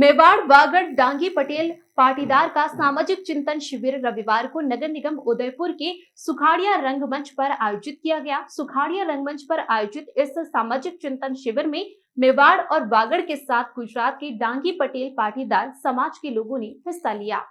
मेवाड़ वागड़ डांगी पटेल पाटीदार का सामाजिक चिंतन शिविर रविवार को नगर निगम उदयपुर के सुखाड़िया रंगमंच पर आयोजित किया गया। सुखाड़िया रंगमंच पर आयोजित इस सामाजिक चिंतन शिविर में मेवाड़ और वागड़ के साथ गुजरात के डांगी पटेल पाटीदार समाज के लोगों ने हिस्सा लिया।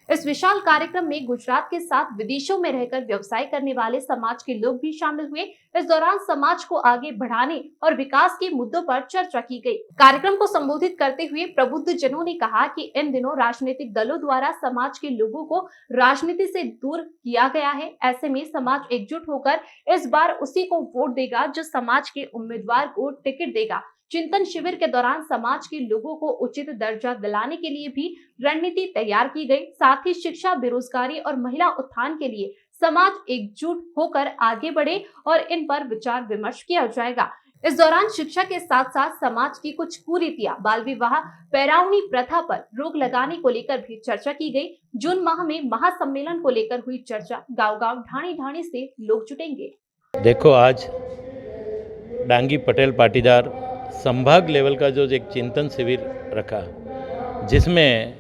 इस विशाल कार्यक्रम में गुजरात के साथ विदेशों में रहकर व्यवसाय करने वाले समाज के लोग भी शामिल हुए। इस दौरान समाज को आगे बढ़ाने और विकास के मुद्दों पर चर्चा की गई। कार्यक्रम को संबोधित करते हुए प्रबुद्ध जनों ने कहा कि इन दिनों राजनीतिक दलों द्वारा समाज के लोगों को राजनीति से दूर किया गया है। ऐसे में समाज एकजुट होकर इस बार उसी को वोट देगा जो समाज के उम्मीदवार को टिकट देगा। चिंतन शिविर के दौरान समाज के लोगों को उचित दर्जा दिलाने के लिए भी रणनीति तैयार की गई। साथ ही शिक्षा, बेरोजगारी और महिला उत्थान के लिए समाज एकजुट होकर आगे बढ़े और इन पर विचार विमर्श किया जाएगा। इस दौरान शिक्षा के साथ साथ समाज की कुछ कुरीतियां, बाल विवाह, पैरावनी प्रथा पर रोक लगाने को लेकर भी चर्चा की गई। जून माह में महासम्मेलन को लेकर हुई चर्चा। गांव-गांव, ढाणी-ढाणी से लोग जुटेंगे। देखो, आज डांगी पटेल पाटीदार संभाग लेवल का जो एक चिंतन शिविर रखा, जिसमें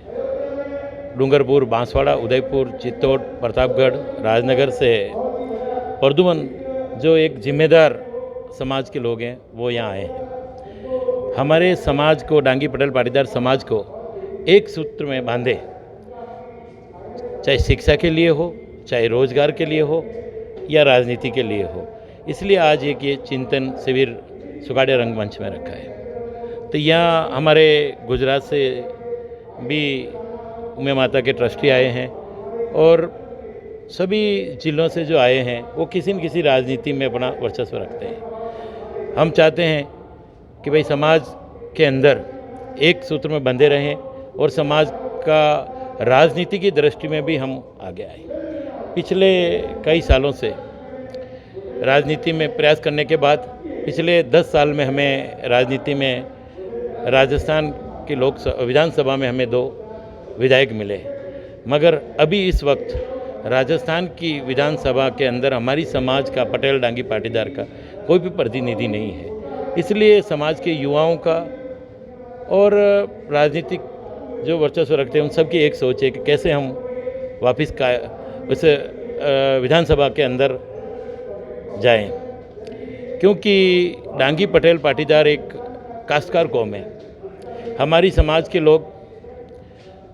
डूंगरपुर, बांसवाड़ा, उदयपुर, चित्तौड़, प्रतापगढ़, राजनगर से प्रदुमन जो एक जिम्मेदार समाज के लोग हैं वो यहाँ आए हैं। हमारे समाज को, डांगी पटेल पाटीदार समाज को एक सूत्र में बांधे, चाहे शिक्षा के लिए हो, चाहे रोजगार के लिए हो या राजनीति के लिए हो। इसलिए आज एक ये चिंतन शिविर सुखाड़िया रंगमंच में रखा है। तो यहाँ हमारे गुजरात से भी उम्मे माता के ट्रस्टी आए हैं और सभी जिलों से जो आए हैं वो किसी न किसी राजनीति में अपना वर्चस्व रखते हैं। हम चाहते हैं कि भाई समाज के अंदर एक सूत्र में बंधे रहें और समाज का राजनीति की दृष्टि में भी हम आगे आए। पिछले कई सालों से राजनीति में प्रयास करने के बाद पिछले 10 साल में हमें राजनीति में राजस्थान की विधानसभा में हमें 2 विधायक मिले, मगर अभी इस वक्त राजस्थान की विधानसभा के अंदर हमारी समाज का, पटेल डांगी पाटीदार का कोई भी प्रतिनिधि नहीं है। इसलिए समाज के युवाओं का और राजनीतिक जो वर्चस्व रखते हैं उन सब की एक सोच है कि कैसे हम वापस उस विधानसभा के अंदर जाएं, क्योंकि डांगी पटेल पाटीदार एक काश्तकार कौम है। हमारी समाज के लोग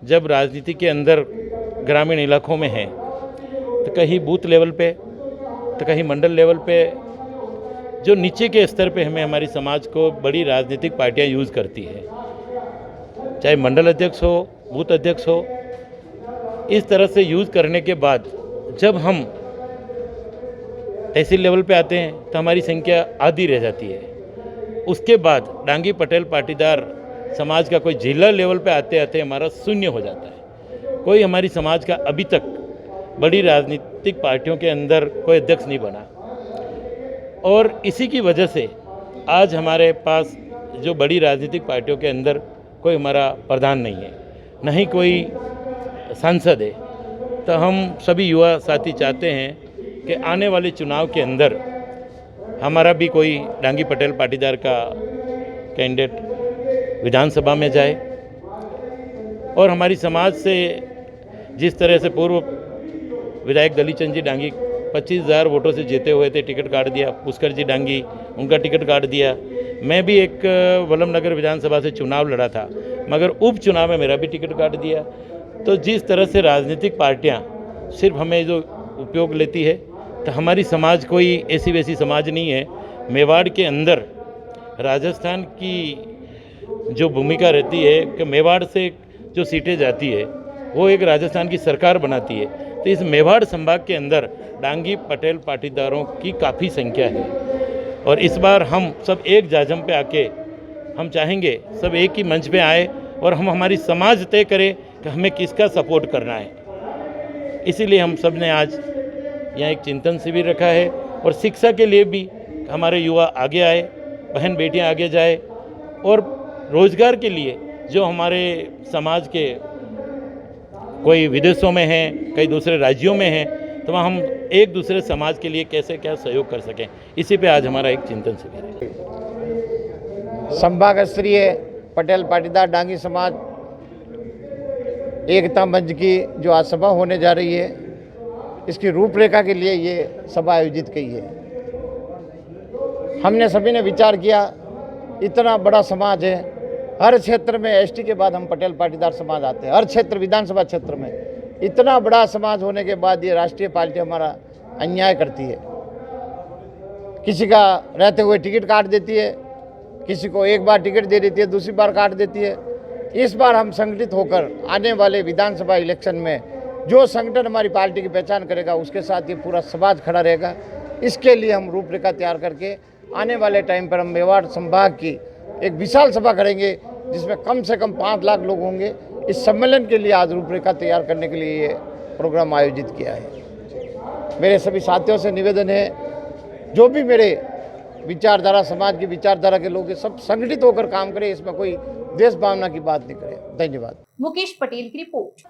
जब राजनीति के अंदर ग्रामीण इलाकों में हैं तो कहीं बूथ लेवल पे, तो कहीं मंडल लेवल पे, जो नीचे के स्तर पे हमें हमारी समाज को बड़ी राजनीतिक पार्टियां यूज़ करती है, चाहे मंडल अध्यक्ष हो, बूथ अध्यक्ष हो। इस तरह से यूज़ करने के बाद जब हम तहसील लेवल पे आते हैं तो हमारी संख्या आधी रह जाती है। उसके बाद डांगी पटेल पाटीदार समाज का कोई जिला लेवल पे आते आते हमारा शून्य हो जाता है। कोई हमारी समाज का अभी तक बड़ी राजनीतिक पार्टियों के अंदर कोई अध्यक्ष नहीं बना और इसी की वजह से आज हमारे पास जो बड़ी राजनीतिक पार्टियों के अंदर कोई हमारा प्रधान नहीं है, न ही कोई सांसद है। तो हम सभी युवा साथी चाहते हैं कि आने वाले चुनाव के अंदर हमारा भी कोई डांगी पटेल पाटीदार का कैंडिडेट विधानसभा में जाए और हमारी समाज से जिस तरह से पूर्व विधायक दलीचंद जी डांगी 25,000 वोटों से जीते हुए थे, टिकट काट दिया। पुष्कर जी डांगी, उनका टिकट काट दिया। मैं भी एक वल्लभनगर विधानसभा से चुनाव लड़ा था, मगर उपचुनाव में मेरा भी टिकट काट दिया। तो जिस तरह से राजनीतिक पार्टियां सिर्फ हमें जो उपयोग लेती है, तो हमारी समाज कोई ऐसी वैसी समाज नहीं है। मेवाड़ के अंदर राजस्थान की जो भूमिका रहती है कि मेवाड़ से जो सीटें जाती है वो एक राजस्थान की सरकार बनाती है। तो इस मेवाड़ संभाग के अंदर डांगी पटेल पाटीदारों की काफ़ी संख्या है और इस बार हम सब एक जाजम पे आके हम चाहेंगे सब एक ही मंच पे आए और हम हमारी समाज तय करें कि हमें किसका सपोर्ट करना है। इसीलिए हम सब ने आज यहाँ एक चिंतन शिविर रखा है और शिक्षा के लिए भी हमारे युवा आगे आए, बहन बेटियाँ आगे जाए और रोजगार के लिए जो हमारे समाज के कोई विदेशों में हैं, कई दूसरे राज्यों में हैं, तो वहाँ हम एक दूसरे समाज के लिए कैसे क्या सहयोग कर सकें, इसी पे आज हमारा एक चिंतन शिविर है। संभाग स्तरीय पटेल पाटीदार डांगी समाज एकता मंच की जो आज सभा होने जा रही है, इसकी रूपरेखा के लिए ये सभा आयोजित की है। हमने सभी ने विचार किया, इतना बड़ा समाज है, हर क्षेत्र में एसटी के बाद हम पटेल पाटीदार समाज आते हैं, हर क्षेत्र विधानसभा क्षेत्र में इतना बड़ा समाज होने के बाद ये राष्ट्रीय पार्टी हमारा अन्याय करती है। किसी का रहते हुए टिकट काट देती है, किसी को एक बार टिकट दे देती है, दूसरी बार काट देती है। इस बार हम संगठित होकर आने वाले विधानसभा इलेक्शन में जो संगठन हमारी पार्टी की पहचान करेगा, उसके साथ ये पूरा समाज खड़ा रहेगा। इसके लिए हम रूपरेखा तैयार करके आने वाले टाइम पर हम मेवाड़ संभाग की एक विशाल सभा करेंगे, जिसमें कम से कम 5 लाख लोग होंगे। इस सम्मेलन के लिए आज रूपरेखा तैयार करने के लिए ये प्रोग्राम आयोजित किया है। मेरे सभी साथियों से निवेदन है, जो भी मेरे विचारधारा, समाज की विचारधारा के लोग, सब संगठित होकर काम करें, इसमें कोई देश भावना की बात नहीं करें। धन्यवाद। मुकेश पटेल की रिपोर्ट।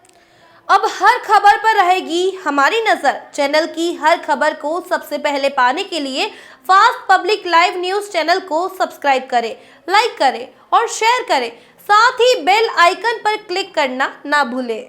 अब हर खबर पर रहेगी हमारी नजर। चैनल की हर खबर को सबसे पहले पाने के लिए fast public live news channel को सब्सक्राइब करें, लाइक करें और शेयर करें। साथ ही बेल आइकन पर क्लिक करना ना भूलें।